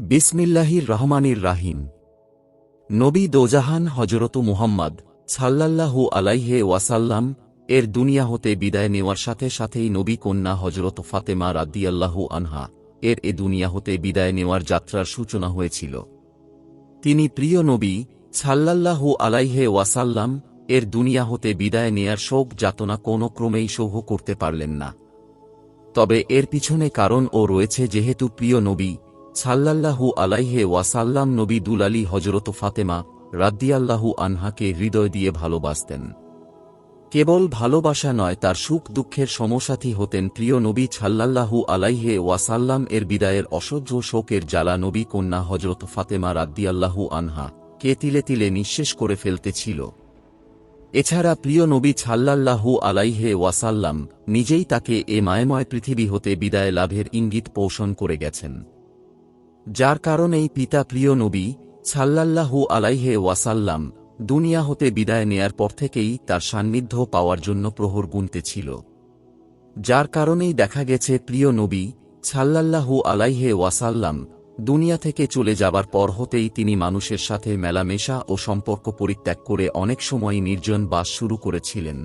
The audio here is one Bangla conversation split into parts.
বিসমিল্লাহির রহমানির রাহিম। নবী দোজাহান হজরত মুহাম্মদ সাল্লাল্লাহু আলাইহি ওয়াসাল্লাম এর দুনিয়া হতে বিদায় নেওয়ার সাথে সাথেই নবী কন্যা হজরত ফাতেমা রাদিয়াল্লাহু আনহা এর এ দুনিয়া হতে বিদায় নেওয়ার যাত্রার সূচনা হয়েছিল। তিনি প্রিয় নবী সাল্লাল্লাহু আলাইহি ওয়াসাল্লাম এর দুনিয়া হতে বিদায় নেয়ার শোক যাতনা কোনো ক্রমেই সহ্য করতে পারলেন না। তবে এর পিছনে কারণও রয়েছে, যেহেতু প্রিয় নবী সাল্লাল্লাহু আলাইহি ওয়াসাল্লাম নবী দুলালী হজরত ফাতেমা রাদিয়াল্লাহু আনহাকে হৃদয় দিয়ে ভালোবাসতেন। কেবল ভালোবাসা নয়, তার সুখ দুঃখের সমসাথী হতেন। প্রিয় নবী সাল্লাল্লাহু আলাইহি ওয়াসাল্লাম এর বিদায়ের অসহ্য শোকের জ্বালা নবী কন্যা হজরত ফাতেমা রাদিয়াল্লাহু আনহা কে তিলে তিলে নিঃশেষ করে ফেলতেছিল। এছাড়া প্রিয় নবী সাল্লাল্লাহু আলাইহি ওয়াসাল্লাম নিজেই তাকে এ মায়াময় পৃথিবী হতে বিদায় লাভের ইঙ্গিত পোষণ করে গেছেন, যার কারণেই পিতা প্রিয় নবী সাল্লাল্লাহু আলাইহি ওয়াসাল্লাম দুনিয়া হতে বিদায় নেয়ার পর থেকেই তার সান্নিধ্য পাওয়ার জন্য প্রহর গুনতেছিল। যার কারণেই দেখা গেছে প্রিয় নবী সাল্লাল্লাহু আলাইহি ওয়াসাল্লাম দুনিয়া থেকে চলে যাবার পর হতেই তিনি মানুষের সাথে মেলামেশা ও সম্পর্ক পরিত্যাগ করে অনেক সময় নির্জন বাস শুরু করেছিলেন।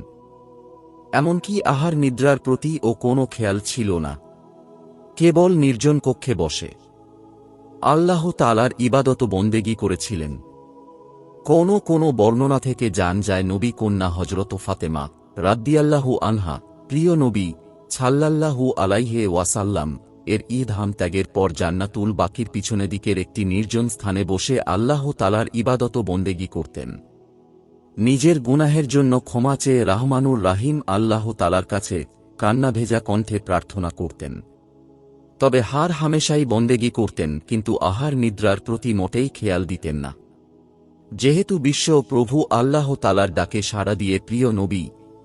এমনকি আহার নিদ্রার প্রতি ও কোনো খেয়াল ছিল না। কেবল নির্জন কক্ষে বসে আল্লাহ তাআলার ইবাদত বন্দেগী করেছিলেন। কোনো বর্ণনা থেকে জান যায় নবী কন্যা হজরত ফাতেমা রাদিয়াল্লাহু আনহা প্রিয় নবী সাল্লাল্লাহু আলাইহি ওয়াসাল্লাম এর ইধাম ত্যাগের পর জান্নাতুল বাকির পিছনে দিকের একটি নির্জন স্থানে বসে আল্লাহ তাআলার ইবাদত বন্দেগী করতেন। নিজের গুনাহের জন্য ক্ষমা চেয়ে রাহমানুর রাহিম আল্লাহ তাআলার কাছে কান্না ভেজা কণ্ঠে প্রার্থনা করতেন। তবে হার হামেশাই বন্দেগী করতেন, কিন্তু আহার নিদ্রার প্রতি মোটেই খেয়াল দিতেন না। যেহেতু বিশ্ব প্রভু আল্লাহ তাআলার ডাকে সাড়া দিয়ে প্রিয় নবী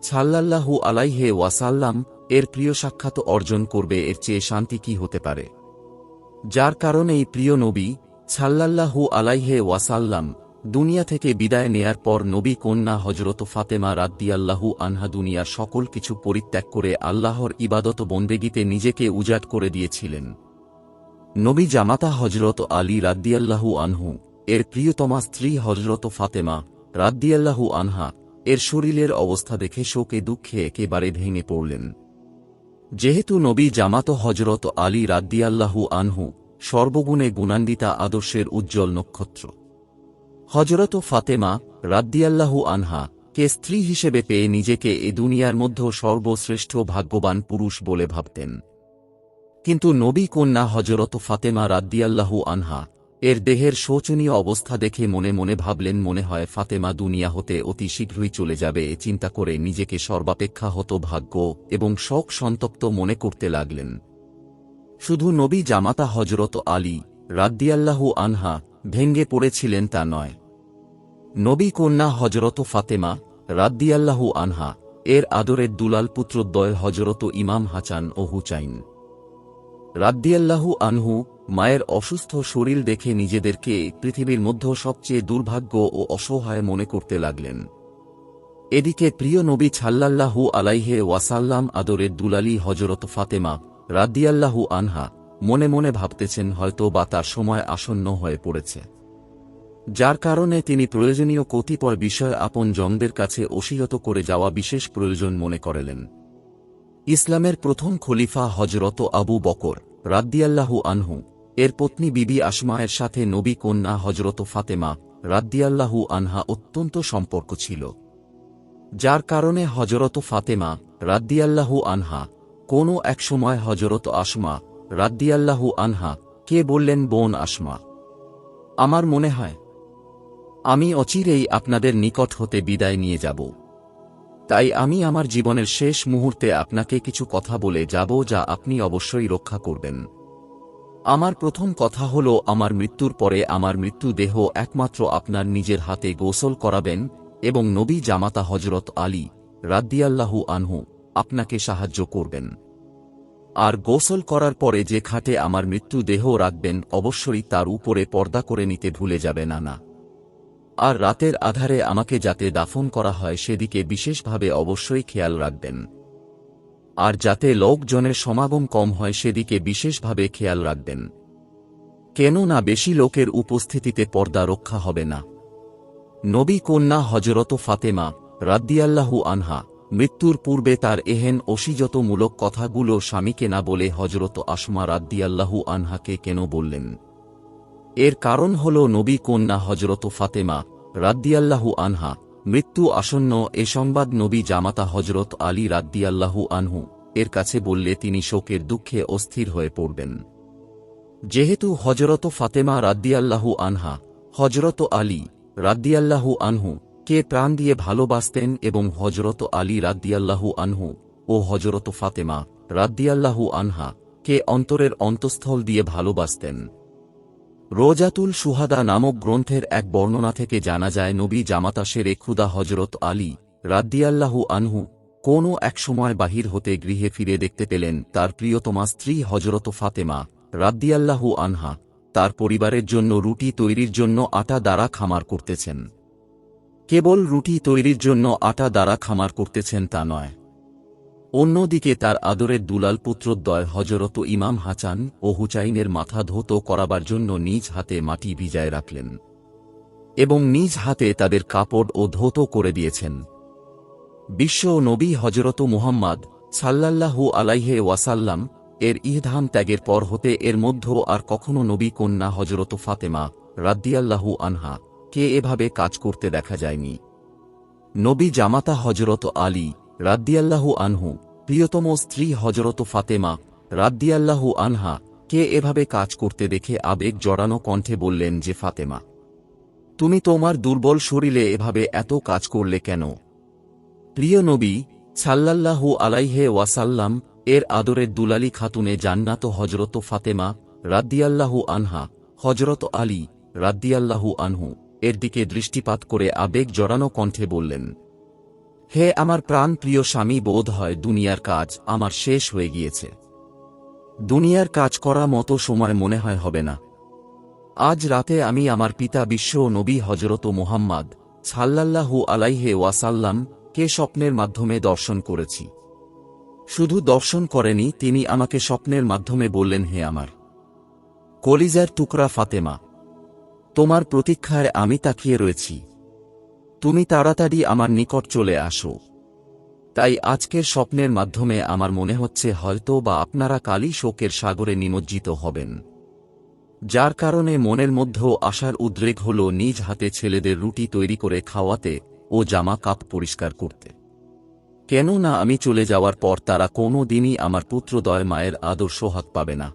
সাল্লাল্লাহু আলাইহি ওয়াসাল্লাম এর প্রিয় সাক্ষাৎ অর্জন করবে, এর চেয়ে শান্তি কি হতে পারে। যার কারণেই প্রিয় নবী সাল্লাল্লাহু আলাইহি ওয়াসাল্লাম দুনিয়া থেকে বিদায় নেয়ার পর নবী কন্যা হজরত ফাতেমা রাদিয়াল্লাহু আনহা দুনিয়ার সকল কিছু পরিত্যাগ করে আল্লাহর ইবাদত বন্দেগীতে নিজেকে উজাড় করে দিয়েছিলেন। নবী জামাতা হজরত আলী রাদিয়াল্লাহু আনহু এর প্রিয়তমা স্ত্রী হজরত ফাতেমা রাদিয়াল্লাহু আনহা এর শরীরের অবস্থা দেখে শোকে দুঃখে একেবারে ভেঙে পড়লেন। যেহেতু নবী জামাত হজরত আলী রাদিয়াল্লাহু আনহু সর্বগুণে গুণান্বিতা আদর্শের উজ্জ্বল নক্ষত্র, হজরত ফাতেমা রাদিয়াল্লাহু আনহা কে স্ত্রী হিসেবে পেয়ে নিজেকে এ দুনিয়ার মধ্যে সর্বশ্রেষ্ঠ ভাগ্যবান পুরুষ বলে ভাবতেন। কিন্তু নবী কন্যা হজরত ফাতেমা রাদিয়াল্লাহু আনহা এর দেহের শোচনীয় অবস্থা দেখে মনে মনে ভাবলেন, মনে হয় ফাতেমা দুনিয়া হতে অতি শীঘ্রই চলে যাবে। এ চিন্তা করে নিজেকে সর্বাপেক্ষা হতভাগ্য এবং শোক সন্তপ্ত মনে করতে লাগলেন। শুধু নবী জামাতা হজরত আলী রাদিয়াল্লাহু আনহা ভেঙ্গে পড়েছিলেন তা নয়, নবী কন্যা হজরত ফাতেমা রাদিয়াল্লাহু আনহা এর আদরের দুলাল পুত্রদ্বয় হজরত ইমাম হাসান ও হুসাইন রাদিয়াল্লাহু আনহু মায়ের অসুস্থ শরীর দেখে নিজেদেরকে পৃথিবীর মধ্যে সবচেয়ে দুর্ভাগ্য ও অসহায় মনে করতে লাগলেন। এদিকে প্রিয় নবী সাল্লাল্লাহু আলাইহি ওয়াসাল্লাম আদরের দুলালী হজরত ফাতেমা রাদিয়াল্লাহু আনহা মনে মনে ভাবতেছেন, হয়তো বা তার সময় আসন্ন হয়ে পড়েছে। যার কারণে তিনি প্রয়োজনীয় কতিপয় বিষয় আপন জনদের কাছে ওসিয়ত করে যাওয়া বিশেষ প্রয়োজন মনে করলেন। ইসলামের প্রথম খলিফা হজরত আবু বকর রাদিয়াল্লাহু আনহু এর পত্নী বিবি আসমায়ের সাথে নবী কন্যা হজরত ফাতেমা রাদিয়াল্লাহু আনহা অত্যন্ত সম্পর্ক ছিল। যার কারণে হজরত ফাতেমা রাদিয়াল্লাহু আনহা কোনো এক সময় হজরত আসমা রাদিয়াল্লাহু আনহা কে বললেন, বোন আসমা, আমার মনে হয় আমি অচিরেই আপনাদের নিকট হতে বিদায় নিয়ে যাব। তাই আমি আমার জীবনের শেষ মুহূর্তে আপনাকে কিছু কথা বলে যাব, যা আপনি অবশ্যই রক্ষা করবেন। আমার প্রথম কথা হল, আমার মৃত্যুর পরে আমার মৃত্যু দেহ একমাত্র আপনার নিজের হাতে গোসল করাবেন এবং নবী জামাতা হজরত আলী রাদিয়াল্লাহু আনহু আপনাকে সাহায্য করবেন। আর গোসল করার পরে যে খাটে আমার মৃত্যু দেহ রাখবেন, অবশ্যই তার উপরে পর্দা করে নিতে ভুলে যাবেন না। আর রাতের আধারে আমাকে যাতে দাফন করা হয় সেদিকে বিশেষভাবে অবশ্যই খেয়াল রাখবেন। আর যাতে লোকজনের সমাগম কম হয় সেদিকে বিশেষভাবে খেয়াল রাখবেন। কেননা বেশি লোকের উপস্থিতিতে পর্দা রক্ষা হবে না। নবী কন্যা হজরত ফাতেমা রাদিয়াল্লাহু আনহা মৃত্যুর পূর্বে তার এহেন অসিজতমূলক কথাগুলো স্বামীকে না বলে হজরত আসমা রাদিয়াল্লাহু আনহাকে কেন বললেন? এর কারণ হল নবী কন্যা হজরত ফাতেমা রাদিয়াল্লাহু আনহা মৃত্যু আসন্ন এ সংবাদ নবী জামাতা হজরত আলী রাদিয়াল্লাহু আনহু এর কাছে বললে তিনি শোকের দুঃখে অস্থির হয়ে পড়বেন। যেহেতু হজরত ফাতেমা রাদিয়াল্লাহু আনহা হজরত আলী রাদিয়াল্লাহু আনহু কে প্রাণ দিয়ে ভালোবাসতেন এবং হজরত আলী রাদিয়াল্লাহু আনহু ও হজরত ফাতেমা রাদিয়াল্লাহু আনহা কে অন্তরের অন্তঃস্থল দিয়ে ভালোবাসতেন। রোজাতুল শুহাদা নামক গ্রন্থের এক বর্ণনা থেকে জানা যায় নবী জামাতা শেরে খুদা হজরত আলী রাদিয়াল্লাহু আনহু কোনো এক সময় বাহির হতে গৃহে ফিরে দেখতে পেলেন তার প্রিয়তমা স্ত্রী হজরত ফাতেমা রাদিয়াল্লাহু আনহা তার পরিবারের জন্য রুটি তৈরির জন্য আটা দ্বারা খামার করতেছেন। কেবল রুটি তৈরির জন্য আটা দ্বারা খামার করতেছেন তা নয়, অন্যদিকে তার আদরের দুলাল পুত্রদ্বয় হজরত ইমাম হাসান ও হুসাইনের মাথা ধৌত করাবার জন্য নিজ হাতে মাটি ভিজায় রাখলেন এবং নিজ হাতে তাদের কাপড় ও ধৌত করে দিয়েছেন। বিশ্ব নবী হজরত মুহাম্মদ সাল্লাল্লাহু আলাইহি ওয়াসাল্লাম এর ইহধাম ত্যাগের পর হতে এর মধ্যে আর কখনো নবী কন্যা হজরত ফাতেমা রাদিয়াল্লাহু আনহা কে এভাবে কাজ করতে দেখা যায়নি। নবী জামাতা হজরত আলী রাদিয়াল্লাহু আনহু প্রিয়তম স্ত্রী হজরত ফাতেমা রাদিয়াল্লাহু আনহা কে এভাবে কাজ করতে দেখে আবেগ জড়ানো কণ্ঠে বললেন যে, ফাতেমা, তুমি তোমার দুর্বল শরীরে এভাবে এত কাজ করলে কেন? প্রিয় নবী সাল্লাল্লাহু আলাইহি ওয়াসাল্লাম এর আদরের দুলালী খাতুনে জান্নাত হজরত ফাতেমা রাদিয়াল্লাহু আনহা হজরত আলী রাদিয়াল্লাহু আনহু এর দিকে দৃষ্টিপাত করে আবেগ জড়ানো কণ্ঠে বললেন, হে আমার প্রাণ প্রিয় স্বামী, বোধ হয় দুনিয়ার কাজ আমার শেষ হয়ে গিয়েছে। দুনিয়ার কাজ করা মতো সময় মনে হয় হবে না। আজ রাতে আমি আমার পিতা বিশ্ব নবী হজরত মুহাম্মদ সাল্লাল্লাহু আলাইহি ওয়াসাল্লাম কে স্বপ্নের মাধ্যমে দর্শন করেছি। শুধু দর্শন করেনি, তিনি আমাকে স্বপ্নের মাধ্যমে বললেন, হে আমার কলিজার টুকরা ফাতেমা, তোমার প্রতীক্ষায় আমি তাকিয়ে রয়েছি, তুমি তাড়াতাড়ি আমার নিকট চলে আসো। তাই আজকের স্বপ্নের মাধ্যমে আমার মনে হচ্ছে হয়তো বা আপনারা কালই শোকের সাগরে নিমজ্জিত হবেন, যার কারণে মনের মধ্যেও আশার উদ্রেক হল নিজ হাতে ছেলেদের রুটি তৈরি করে খাওয়াতে ও জামা কাপ পরিষ্কার করতে। কেননা আমি চলে যাওয়ার পর তারা কোনো দিনই আমার পুত্রদ্বয় মায়ের আদর্শ হাত পাবে না।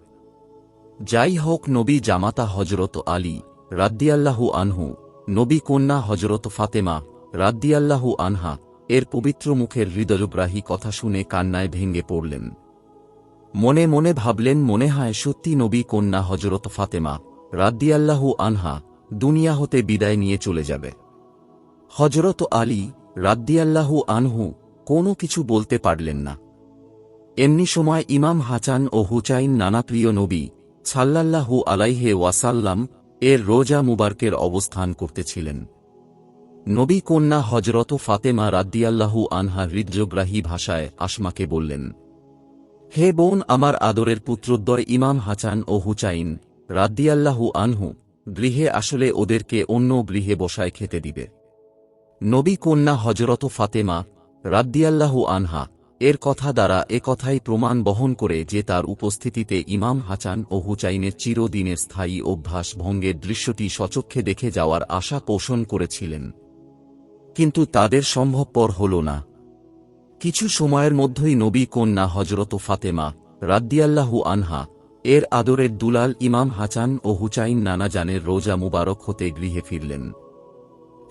যাই হোক, নবী জামাতা হজরত আলী রাদিয়াল্লাহু আনহু নবী কন্যা হজরত ফাতেমা রাদিয়াল্লাহু আনহা এর পবিত্র মুখের হৃদয়গ্রাহী কথা শুনে কান্নায় ভেঙে পড়লেন। মনে মনে ভাবলেন, মনে হয় সত্যি নবী কন্যা হজরত ফাতেমা রাদিয়াল্লাহু আনহা দুনিয়া হতে বিদায় নিয়ে চলে যাবে। হজরত আলী রাদিয়াল্লাহু আনহু কোনো কিছু বলতে পারলেন না। এমনি সময় ইমাম হাসান ও হুসাইন নানা প্রিয় নবী সাল্লাল্লাহু আলাইহি ওয়াসাল্লাম এর রোজা মুবারকের অবস্থান করতেছিলেন। নবী কন্যা হজরত ফাতেমা রাদিয়াল্লাহু আনহা হৃদয়গ্রাহী ভাষায় আসমাকে বললেন, হে বোন, আমার আদরের পুত্রদ্বয় ইমাম হাসান ও হুসাইন রাদিয়াল্লাহু আনহু গৃহে আসলে ওদেরকে অন্য গৃহে বসায় খেতে দিবে। নবী কন্যা হজরত ফাতেমা রাদিয়াল্লাহু আনহা এর কথা দ্বারা এ কথাই প্রমাণ বহন করে যে তার উপস্থিতিতে ইমাম হাসান ও হুসাইনের চিরদিনের স্থায়ী অভ্যাস ভঙ্গের দৃশ্যটি স্বচক্ষে দেখে যাওয়ার আশা পোষণ করেছিলেন, কিন্তু তাদের সম্ভবপর হল না। কিছু সময়ের মধ্যেই নবী কন্যা হজরত ফাতেমা রাদিয়াল্লাহু আনহা এর আদরের দুলাল ইমাম হাসান ও হুসাইন নানা জানের রোজা মুবারক হতে গৃহে ফিরলেন।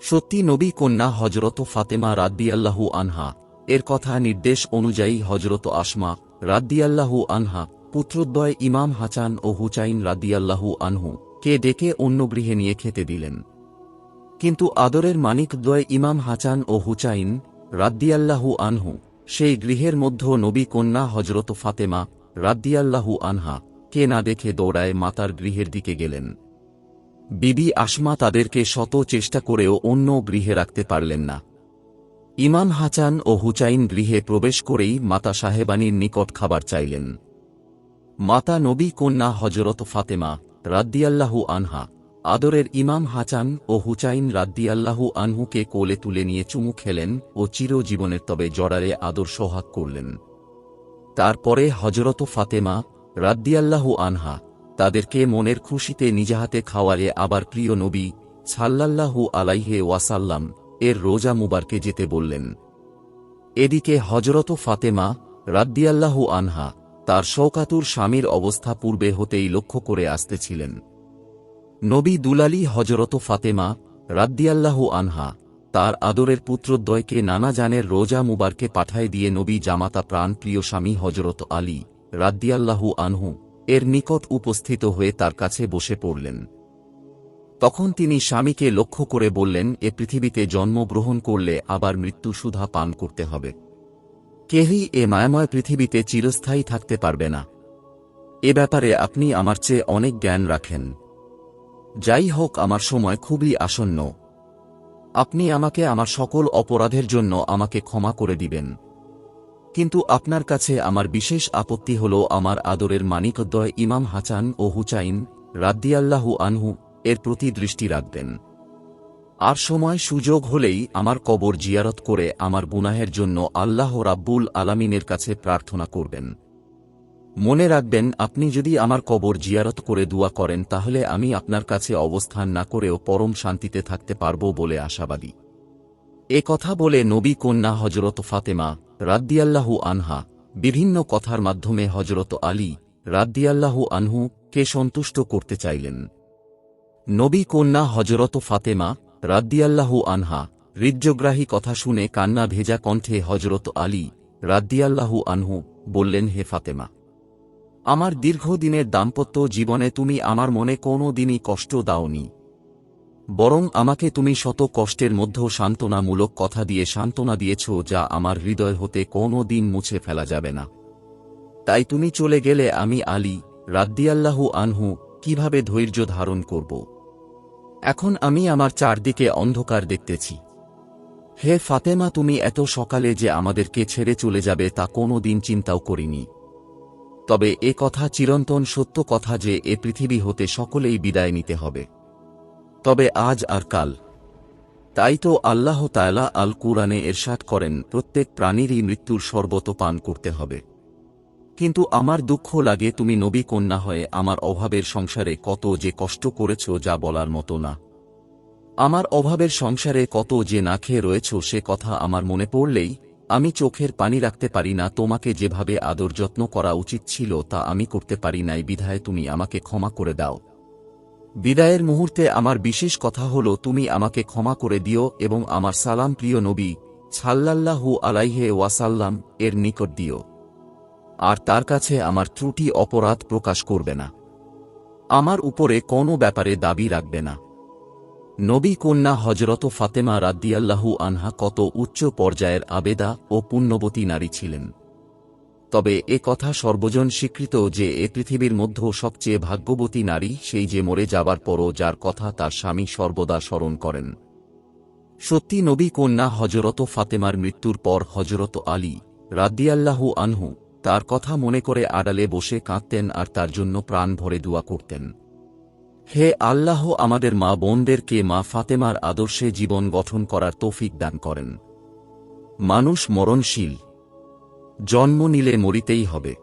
সত্যি নবী কন্যা হজরত ফাতেমা রাদিয়াল্লাহু আনহা এর কথা নির্দেশ অনুযায়ী হজরত আসমা রাদিয়াল্লাহু আনহা পুত্রদ্বয় ইমাম হাসান ও হুসাইন রাদিয়াল্লাহু আনহু কে ডেকে অন্য গৃহে নিয়ে খেতে দিলেন। কিন্তু আদরের মানিকদ্বয় ইমাম হাসান ও হুসাইন রাদিয়াল্লাহু আনহু সেই গৃহের মধ্যে নবী কন্যা হজরত ফাতেমা রাদিয়াল্লাহু আনহা কে না দেখে দৌড়ায় মাতার গৃহের দিকে গেলেন। বিবি আসমা তাদেরকে শত চেষ্টা করেও অন্য গৃহে রাখতে পারলেন না। ইমাম হাসান ও হুসাইন গৃহে প্রবেশ করেই মাতা সাহেবানীর নিকট খাবার চাইলেন। মাতা নবী কন্যা হজরত ফাতেমা রাদ্দিয়াল্লাহু আনহা আদরের ইমাম হাসান ও হুসাইন রাদ্দিয়াল্লাহু আনহুকে কোলে তুলে নিয়ে চুমু খেলেন ও চিরজীবনের তবে জড়ারে আদর সোহাগ করলেন। তারপরে হযরত ফাতেমা রাদ্দিয়াল্লাহু আনহা তাদেরকে মনের খুশিতে নিজ হাতে খাওয়ারে আবার প্রিয় নবী সাল্লাল্লাহু আলাইহি ওয়াসাল্লাম এর রোজা মুবারকে যেতে বললেন। এদিকে হযরত ফাতেমা রাদ্দিয়াল্লাহু আনহা তার শওকাতুর স্বামীর অবস্থা পূর্বে হতেই লক্ষ্য করে আসতেছিলেন। নবী দুলালী হযরত ফাতেমা রাদ্দিয়াল্লাহু আনহা তার আদরের পুত্রদ্বয়কে নানা জানের রোজা মুবারকে পাঠায় দিয়ে নবী জামাতা প্রাণ প্রিয় স্বামী হযরত আলী রাদ্দিয়াল্লাহু আনহু এর নিকট উপস্থিত হয়ে তার কাছে বসে পড়লেন। তখন তিনি স্বামীকে লক্ষ্য করে বললেন, এ পৃথিবীতে জন্মগ্রহণ করলে আবার মৃত্যু সুধা পান করতে হবে। কেহই এ মায়াময় পৃথিবীতে চিরস্থায়ী থাকতে পারবে না। এ ব্যাপারে আপনি আমার চেয়ে অনেক জ্ঞান রাখেন। যাই হোক, আমার সময় খুবই আসন্ন। আপনি আমাকে আমার সকল অপরাধের জন্য আমাকে ক্ষমা করে দিবেন। কিন্তু আপনার কাছে আমার বিশেষ আপত্তি হল আমার আদরের মানিকদ্বয় ইমাম হাসান ও হুসাইন রাদ্দিয়াল্লাহু আনহু এর প্রতি দৃষ্টি রাখবেন। আর সময় সুযোগ হলেই আমার কবর জিয়ারত করে আমার গুনাহের জন্য আল্লাহ রাব্বুল আলামিনের কাছে প্রার্থনা করবেন। মনে রাখবেন, আপনি যদি আমার কবর জিয়ারত করে দুয়া করেন তাহলে আমি আপনার কাছে অবস্থান না করেও পরম শান্তিতে থাকতে পারব বলে আশাবাদী। এ কথা বলে নবী কন্যা হযরত ফাতেমা রাদ্দিয়াল্লাহু আনহা বিভিন্ন কথার মাধ্যমে হযরত আলী রাদ্দিয়াল্লাহু আনহু কে সন্তুষ্ট করতে চাইলেন। নবী কন্যা হযরত ফাতেমা রাদ্দিয়াল্লাহু আনহা হৃদয়গ্রাহী কথা শুনে কান্না ভেজা কণ্ঠে হযরত আলী রাদ্দিয়াল্লাহু আনহু বললেন, হে ফাতেমা, আমার দীর্ঘদিনের দাম্পত্য জীবনে তুমি আমার মনে কোনো দিনই কষ্ট দাওনি, বরং আমাকে তুমি শত কষ্টের মধ্যেও সান্ত্বনামূলক কথা দিয়ে সান্ত্বনা দিয়েছ, যা আমার হৃদয় হতে কোনো দিন মুছে ফেলা যাবে না। তাই তুমি চলে গেলে আমি আলী রাদ্দিয়াল্লাহু আনহু কিভাবে ধৈর্য ধারণ করব? এখন আমি আমার চারদিকে অন্ধকার দেখতেছি। হে ফাতেমা, তুমি এত সকালে যে আমাদেরকে ছেড়ে চলে যাবে তা কোনো দিন চিন্তাও করিনি। তবে এ কথা চিরন্তন সত্য কথা যে এ পৃথিবী হতে সকলেই বিদায় নিতে হবে, তবে আজ আর কাল। তাই তো আল্লাহ তাআলা আল কুরআনে ইরশাদ করেন, প্রত্যেক প্রাণীরই মৃত্যুর শরবত পান করতে হবে। কিন্তু আমার দুঃখ লাগে, তুমি নবী কন্যা হয়ে আমার অভাবের সংসারে কত যে কষ্ট করেছ যা বলার মতো না। আমার অভাবের সংসারে কত যে না খেয়ে রয়েছ সে কথা আমার মনে পড়লেই আমি চোখের পানি রাখতে পারি না। তোমাকে যেভাবে আদর যত্ন করা উচিত ছিল তা আমি করতে পারি নাই, বিধায় তুমি আমাকে ক্ষমা করে দাও। বিদায়ের মুহূর্তে আমার বিশেষ কথা হল, তুমি আমাকে ক্ষমা করে দিও এবং আমার সালাম প্রিয় নবী সাল্লাল্লাহু আলাইহি ওয়াসাল্লাম এর নিকট দিও, আর তার কাছে আমার ত্রুটি অপরাধ প্রকাশ করবে না, আমার উপরে কোনো ব্যাপারে দাবি রাখবে না। নবী কন্যা হযরত ফাতেমা রাদ্দিয়াল্লাহু আনহা কত উচ্চ পর্যায়ের আবেদা ও পুণ্যবতী নারী ছিলেন। তবে এ কথা সর্বজন স্বীকৃত যে এ পৃথিবীর মধ্যে সবচেয়ে ভাগ্যবতী নারী সেই যে মরে যাবার পরও যার কথা তার স্বামী সর্বদা স্মরণ করেন। সত্যি নবী কন্যা হযরত ফাতেমার মৃত্যুর পর হযরত আলী রাদ্দিয়াল্লাহু আনহু তার কথা মনে করে আড়ালে বসে কাঁদতেন আর তার জন্য প্রাণ ভরে দোয়া করতেন। হে আল্লাহ, আমাদের মা বোনদেরকে মা ফাতেমার আদর্শে জীবন গঠন করার তৌফিক দান করেন। মানুষ মরণশীল, জন্ম নিলে মরিতেই হবে।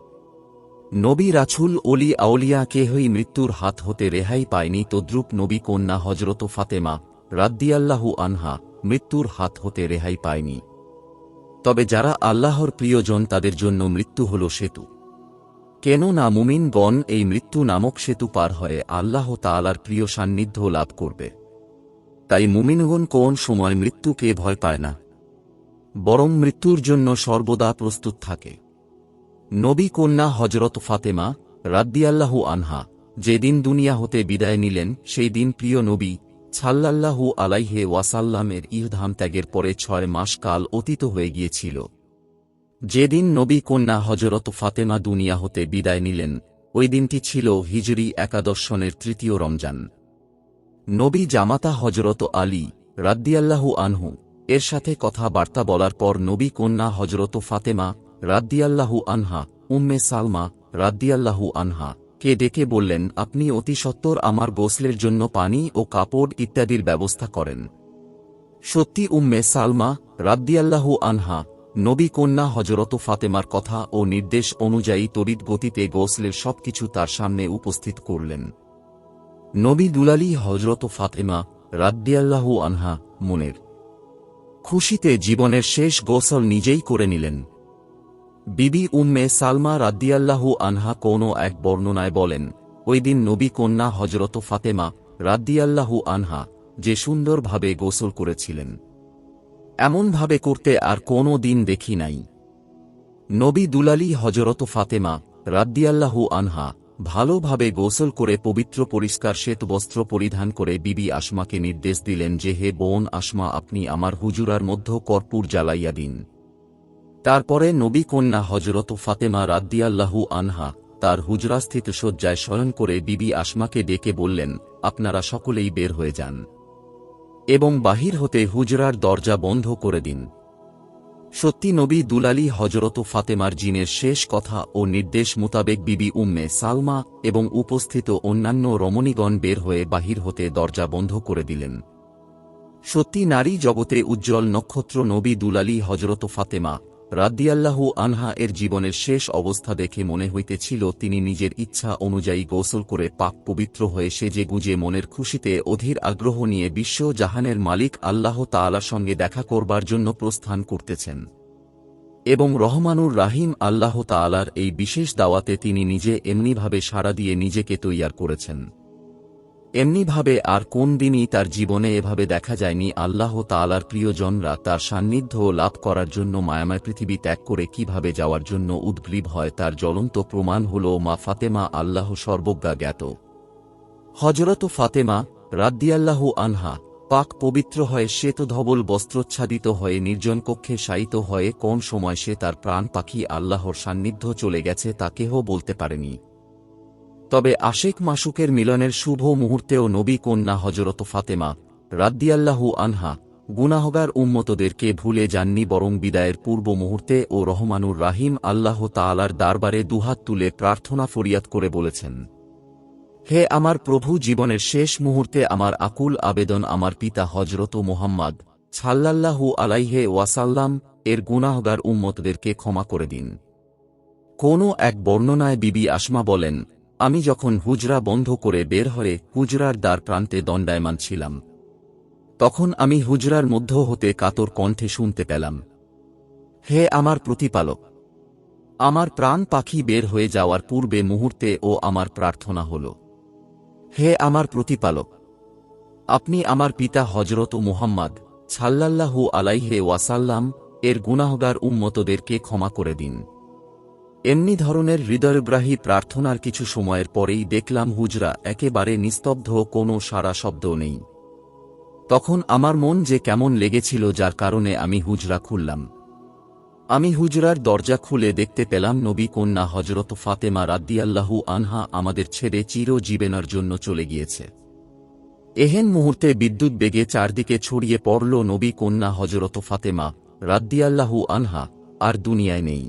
নবী রাসূল ওলি আউলিয়া কেহই মৃত্যুর হাত হতে রেহাই পায়নি, তদ্রূপ নবী কন্যা হযরত ফাতেমা রাদ্দিয়াল্লাহু আনহা মৃত্যুর হাত হতে রেহাই পায়নি। তবে যারা আল্লাহর প্রিয়জন তাদের জন্য মৃত্যু হল সেতু। কেননা মুমিনগণ এই মৃত্যু নামক সেতু পার হয়ে আল্লাহ তাআলার প্রিয় সান্নিধ্য লাভ করবে। তাই মুমিনগণ কোন সময় মৃত্যুকে ভয় পায় না, বরং মৃত্যুর জন্য সর্বদা প্রস্তুত থাকে। নবী কন্যা হযরত ফাতেমা রাদ্দিয়াল্লাহু আনহা যেদিন দুনিয়া হতে বিদায় নিলেন সেই দিন প্রিয় নবী সাল্লাল্লাহু আলাইহি ওয়াসাল্লামের ইহধাম ত্যাগের পরে 6 মাস কাল অতীত হয়ে গিয়েছিল। যেদিন নবী কন্যা হযরত ফাতেমা দুনিয়া হতে বিদায় নিলেন ওই দিনটি ছিল হিজরি একাদশ সনের ৩য় রমজান। নবী জামাতা হযরত আলী রাদ্দিয়াল্লাহু আনহু এর সাথে কথাবার্তা বলার পর নবী কন্যা হযরত ফাতেমা রাদ্দিয়াল্লাহু আনহা উম্মে সালমা রাদ্দিয়াল্লাহু আনহা কে ডেকে বললেন, আপনি অতি সত্বর আমার গোসলের জন্য পানি ও কাপড় ইত্যাদির ব্যবস্থা করেন। সত্যি উম্মে সালমা রাদিয়াল্লাহু আনহা নবী কন্যা হযরত ফাতেমার কথা ও নির্দেশ অনুযায়ী তড়িৎ গতিতে গোসলের সবকিছু তার সামনে উপস্থিত করলেন। নবী দুলালী হযরত ফাতেমা রাদিয়াল্লাহু আনহা মনের খুশিতে জীবনের শেষ গোসল নিজেই করে নিলেন। বিবি উম্মে সালমা রাদিয়াল্লাহু আনহা কোনো এক বর্ণনায় বলেন, ওই দিন নবী কন্যা হযরত ফাতেমা রাদিয়াল্লাহু আনহা যে সুন্দরভাবে গোসল করেছিলেন, এমনভাবে করতে আর কোনো দিন দেখি নাই। নবী দুলালী হযরত ফাতেমা রাদিয়াল্লাহু আনহা ভালোভাবে গোসল করে পবিত্র পরিষ্কার শ্বেতবস্ত্র পরিধান করে বিবি আসমাকে নির্দেশ দিলেন যে, হে বোন আসমা, আপনি আমার হুজুরার মধ্য কর্পূর জ্বালাইয়া দিন। তারপরে নবী কন্যা হযরত ফাতেমা রাদিয়াল্লাহু আনহা তার হুজরাস্থিত শয্যায় শয়ন করে বিবি আসমাকে ডেকে বললেন, আপনারা সকলেই বের হয়ে যান এবং বাহির হতে হুজরার দরজা বন্ধ করে দিন। সত্যি নবী দুলালী হযরত ফাতেমার জিনের শেষ কথা ও নির্দেশ মোতাবেক বিবি উম্মে সালমা এবং উপস্থিত অন্যান্য রমণীগণ বের হয়ে বাহির হতে দরজা বন্ধ করে দিলেন। সত্যি নারী জগতে উজ্জ্বল নক্ষত্র নবী দুলালী হযরত ফাতেমা রাদিয়াল্লাহু আনহা এর জীবনের শেষ অবস্থা দেখে মনে হইতেছিল তিনি নিজের ইচ্ছা অনুযায়ী গোসল করে পাক পবিত্র হয়ে সেজে গুজে মনের খুশিতে অধীর আগ্রহ নিয়ে বিশ্ব জাহানের মালিক আল্লাহ তাআলার সঙ্গে দেখা করবার জন্য প্রস্থান করতেছেন এবং রহমানুর রাহিম আল্লাহ তাআলার এই বিশেষ দাওয়াতে তিনি নিজে এমনিভাবে সাড়া দিয়ে নিজেকে তৈয়ার করেছেন। এমনিভাবে আর কোন দিনই তার জীবনে এভাবে দেখা যায়নি। আল্লাহ তাআলার প্রিয়জনরা তার সান্নিধ্য লাভ করার জন্য মায়াময় পৃথিবী ত্যাগ করে কিভাবে যাওয়ার জন্য উদ্গ্রীব হয় তার জ্বলন্ত প্রমাণ হল মা ফাতেমা আল্লাহ সর্বজ্ঞা জ্ঞাত। হযরত ফাতেমা রাদিয়াল্লাহু আনহা পাক পবিত্র হয়ে শ্বেতধবল বস্ত্রচ্ছাদিত হয়ে নির্জন কক্ষে শায়িত হয়ে কোন সময় সে তার প্রাণ পাখি আল্লাহর সান্নিধ্য চলে গেছে তা কেহ বলতে পারেনি। তবে আশেক মাসুকের মিলনের শুভ মুহূর্তেও নবী কন্যা হযরত ফাতেমা রাদিয়াল্লাহু আনহা গুনাহগার উম্মতদেরকে ভুলে যাননি, বরং বিদায়ের পূর্ব মুহূর্তে ও রহমানুর রাহিম আল্লাহ তাআলার দরবারে দুহাত তুলে প্রার্থনা ফরিয়াদ করে বলেছেন, হে আমার প্রভু, জীবনের শেষ মুহূর্তে আমার আকুল আবেদন আমার পিতা হযরত মুহাম্মদ সাল্লাল্লাহু আলাইহি ওয়াসাল্লাম এর গুনাহগার উম্মতদেরকে ক্ষমা করে দিন। কোনো এক বর্ণনায় বিবি আসমা বলেন, আমি যখন হুজরা বন্ধ করে বের হয়ে হুজরার দ্বার প্রান্তে দণ্ডায়মান ছিলাম, তখন আমি হুজরার মধ্য হতে কাতর কণ্ঠে শুনতে পেলাম, হে আমার প্রতিপালক, আমার প্রাণ পাখি বের হয়ে যাওয়ার পূর্বে মুহূর্তে ও আমার প্রার্থনা হল, হে আমার প্রতিপালক, আপনি আমার পিতা হযরত মুহাম্মদ সাল্লাল্লাহু আলাইহি ওয়াসাল্লাম এর গুনাহগার উম্মতদেরকে ক্ষমা করে দিন। এমনি ধরনের হৃদয়গ্রাহী প্রার্থনার কিছু সময়ের পরেই দেখলাম হুজরা একেবারে নিস্তব্ধ, কোনো সাড়া শব্দ নেই। তখন আমার মন যে কেমন লেগেছিল, যার কারণে আমি হুজরা খুললাম। আমি হুজরার দরজা খুলে দেখতে পেলাম নবী কন্যা হযরত ফাতেমা রাদিয়াল্লাহু আনহা আমাদের ছেড়ে চিরজীবনের জন্য চলে গিয়েছে। এহেন মুহূর্তে বিদ্যুৎ বেগে চারদিকে ছড়িয়ে পড়ল নবী কন্যা হযরত ফাতেমা রাদিয়াল্লাহু আনহা আর দুনিয়ায় নেই।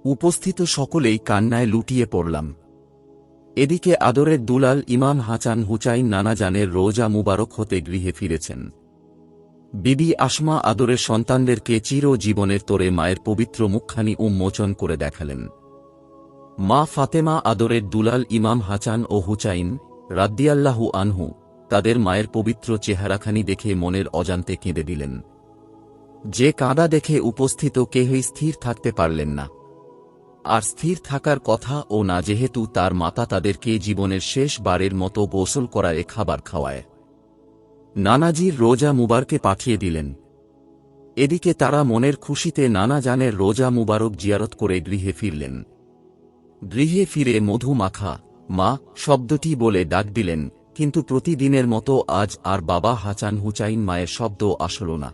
উপস্থিত সকলেই কান্নায় লুটিয়ে পড়লাম। এদিকে আদরের দুলাল ইমাম হাসান হুসাইন নানাজানের রোজা মুবারক হতে গৃহে ফিরেছেন। বিবি আসমা আদরের সন্তানদেরকে চিরজীবনের তোরে মায়ের পবিত্র মুখখানি উন্মোচন করে দেখালেন। মা ফাতেমা আদরের দুলাল ইমাম হাসান ও হুসাইন রাদিয়াল্লাহু আনহু তাদের মায়ের পবিত্র চেহারাখানি দেখে মনের অজান্তে কেঁদে দিলেন। যে কাঁদা দেখে উপস্থিত কেহই স্থির থাকতে পারলেন না। আর স্থির থাকার কথা ও না, যেহেতু তার মাতা তাদেরকে জীবনের শেষ বারের মতো গোসল করায় খাবার খাওয়ায় নানাজির রোজা মুবারকে পাঠিয়ে দিলেন। এদিকে তারা মনের খুশিতে নানা জানের রোজা মুবারক জিয়ারত করে গৃহে ফিরলেন। গৃহে ফিরে মধু মাখা মা শব্দটি বলে ডাক দিলেন, কিন্তু প্রতিদিনের মতো আজ আর বাবা হাসান হুসাইন মায়ের শব্দ আসল না,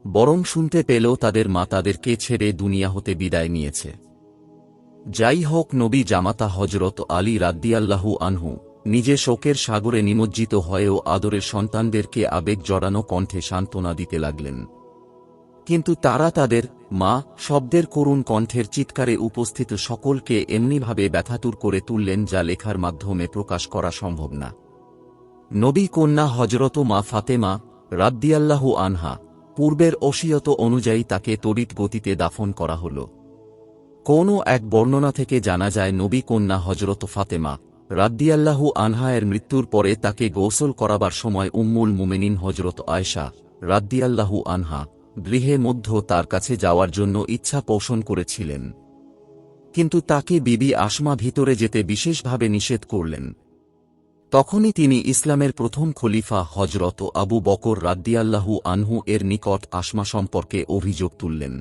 বরং শুনতে পেল তাদের মা তাদেরকে ছেড়ে দুনিয়া হতে বিদায় নিয়েছে। যাই হোক, নবী জামাতা হযরত আলী রাদিয়াল্লাহু আনহু নিজে শোকের সাগরে নিমজ্জিত হয়েও আদরের সন্তানদেরকে আবেগ জড়ানো কণ্ঠে সান্ত্বনা দিতে লাগলেন। কিন্তু তারা তাদের মা শব্দের করুণ কণ্ঠের চিৎকারে উপস্থিত সকলকে এমনিভাবে ব্যথাতুর করে তুললেন যা লেখার মাধ্যমে প্রকাশ করা সম্ভব না। নবী কন্যা হজরত মা ফাতেমা রাদিয়াল্লাহু আনহা পূর্বের ওসিয়ত অনুযায়ী তাকে তড়িৎ গতিতে দাফন করা হল। কোনো এক বর্ণনা থেকে জানা যায় নবী কন্যা হজরত ফাতেমা রাদিয়াল্লাহু আনহা এর মৃত্যুর পরে তাকে গোসল করাবার সময় উম্মুল মুমিনিন হজরত আয়েশা রাদিয়াল্লাহু আনহা গৃহে মধ্য তার কাছে যাওয়ার জন্য ইচ্ছা পোষণ করেছিলেন, কিন্তু তাকে বিবি আসমা ভিতরে যেতে বিশেষভাবে নিষেধ করলেন। তখনই তিনি ইসলামের প্রথম খলিফা হজরত আবু বকর রাদিয়াল্লাহু আনহু এর নিকট আসমা সম্পর্কে অভিযোগ তুললেন।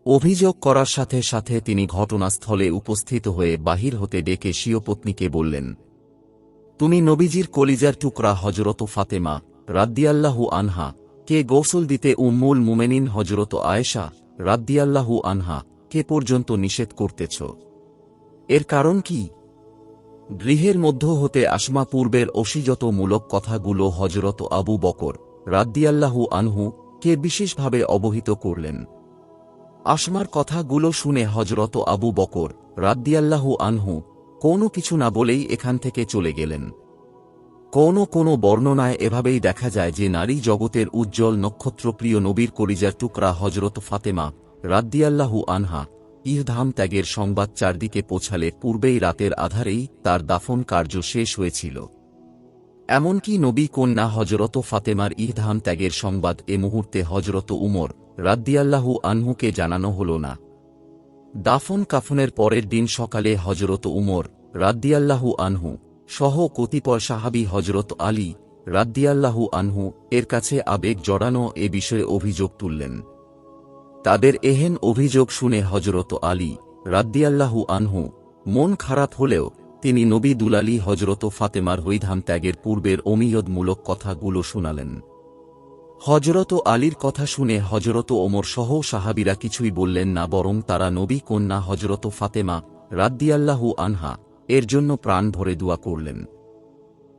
অভিযোগ করার সাথে সাথে তিনি ঘটনাস্থলে উপস্থিত হয়ে বাহির হতে ডেকে স্বীয় পত্নীকে বললেন, তুমি নবীজির কলিজার টুকরা হজরত ফাতেমা রাদিয়াল্লাহু আনহা কে গোসল দিতে উম্মুল মুমিনিন হজরত আয়েশা রাদিয়াল্লাহু আনহা কে পর্যন্ত নিষেধ করতেছ? এর কারণ কি? গৃহের মধ্য হতে আসমা পূর্বের অসিযতমূলক কথাগুলো হজরত আবু বকর রাদিয়াল্লাহু আনহু কে বিশেষভাবে অবহিত করলেন। আসমার কথাগুলো শুনে হজরত আবু বকর রাদিয়াল্লাহু আনহু কোনো কিছু না বলেই এখান থেকে চলে গেলেন। কোনো বর্ণনায় এভাবেই দেখা যায় যে নারী জগতের উজ্জ্বল নক্ষত্রপ্রিয় নবীর কলিজার টুকরা হজরত ফাতেমা রাদিয়াল্লাহু আনহা ইহধাম ত্যাগের সংবাদ চারদিকে পৌঁছালে পূর্বেই রাতের আধারেই তার দাফন কার্য শেষ হয়েছিল। এমনকি নবী কন্যা হজরত ফাতেমার ইহধাম ত্যাগের সংবাদ এ মুহূর্তে হজরত উমর রাদিয়াল্লাহু আনহুকে জানানো হল না। দাফন কাফনের পরের দিন সকালে হজরত উমর রাদিয়াল্লাহু আনহু সহ কতিপয় সাহাবী হজরত আলী রাদিয়াল্লাহু আনহু এর কাছে আবেগ জড়ানো এ বিষয়ে অভিযোগ তুললেন। তাদের এহেন অভিযোগ শুনে হজরত আলী রাদিয়াল্লাহু আনহু মন খারাপ হলেও তিনি নবী দুলালী হজরত ফাতেমার হৈধাম ত্যাগের পূর্বের অমিয়দমূলক কথাগুলো শুনালেন। হজরত আলীর কথা শুনে হজরত ওমর সহ সাহাবীরা কিছুই বললেন না, বরং তারা নবী কন্যা হজরত ফাতেমা রাদিয়াল্লাহু আনহা এর জন্য প্রাণ ভরে দোয়া করলেন।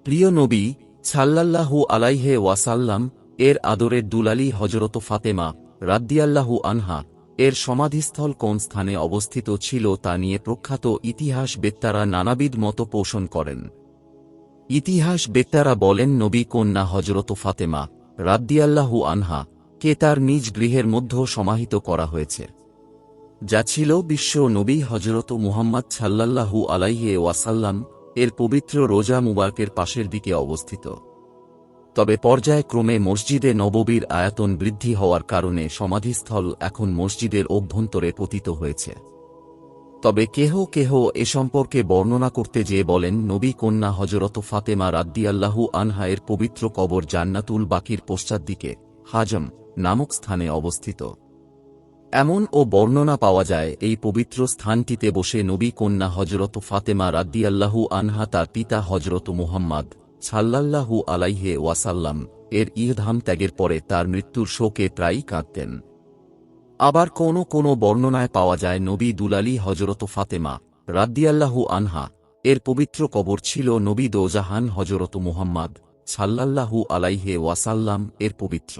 প্রিয় নবী সাল্লাল্লাহু আলাইহি ওয়াসাল্লাম এর আদরের দুলালী হজরত ফাতেমা রাদিয়াল্লাহু আনহা এর সমাধিস্থল কোন স্থানে অবস্থিত ছিল তা নিয়ে প্রখ্যাত ইতিহাসবেত্তারা নানাবিধ মত পোষণ করেন। ইতিহাসবেত্তারা বলেন নবী কন্যা হজরত ফাতেমা রাদিয়াল্লাহু আনহা কে তার নিজ গৃহের মধ্য সমাহিত করা হয়েছে, যা ছিল বিশ্ব নবী হজরত মুহাম্মদ সাল্লাল্লাহু আলাইহি ওয়াসাল্লাম এর পবিত্র রোজা মুবারকের পাশের দিকে অবস্থিত। তবে পর্যায়ক্রমে মসজিদে নববীর আয়তন বৃদ্ধি হওয়ার কারণে সমাধিস্থল এখন মসজিদের অভ্যন্তরে পতিত হয়েছে। তবে কেহ কেহ এ সম্পর্কে বর্ণনা করতে যেয়ে বলেন নবী কন্যা হজরত ফাতেমা রাদিয়াল্লাহু আনহা এর পবিত্র কবর জান্নাতুল বাকির পশ্চাৎদিকে হাজম নামক স্থানে অবস্থিত। এমন ও বর্ণনা পাওয়া যায় এই পবিত্র স্থানটিতে বসে নবী কন্যা হজরত ফাতেমা রাদিয়াল্লাহু আনহা তার পিতা হজরত মুহাম্মদ সাল্লাল্লাহু আলাইহি ওয়াসাল্লাম এর ইহধাম ত্যাগের পরে তার মৃত্যুর শোকে প্রায়ই কাঁদতেন। আবার কোনো বর্ণনায় পাওয়া যায় নবী দুলালী হজরত ফাতেমা রাদিয়াল্লাহু আনহা এর পবিত্র কবর ছিল নবী দোজাহান হজরত মুহাম্মদ সাল্লাল্লাহু আলাইহি ওয়াসাল্লাম এর পবিত্র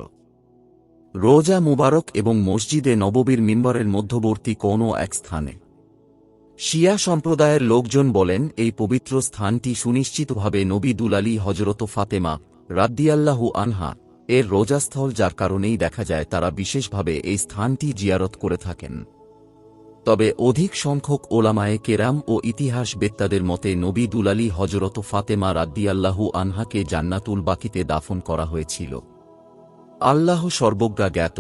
রোজা মুবারক এবং মসজিদে নববীর মিম্বরের মধ্যবর্তী কোনো এক স্থানে। শিয়া সম্প্রদায়ের লোকজন বলেন এই পবিত্র স্থানটি সুনিশ্চিতভাবে নবী দুলালী হজরত ফাতেমা রাদিয়াল্লাহু আনহা এর রোজাস্থল, যার কারণেই দেখা যায় তারা বিশেষভাবে এই স্থানটি জিয়ারত করে থাকেন। তবে অধিক সংখ্যক ওলামায়ে কেরাম ও ইতিহাসবেত্তাদের মতে নবী দুলালী হজরত ফাতেমা রাদিয়াল্লাহু আনহাকে জান্নাতুল বাকিতে দাফন করা হয়েছিল। আল্লাহ সর্বজ্ঞা জ্ঞাত।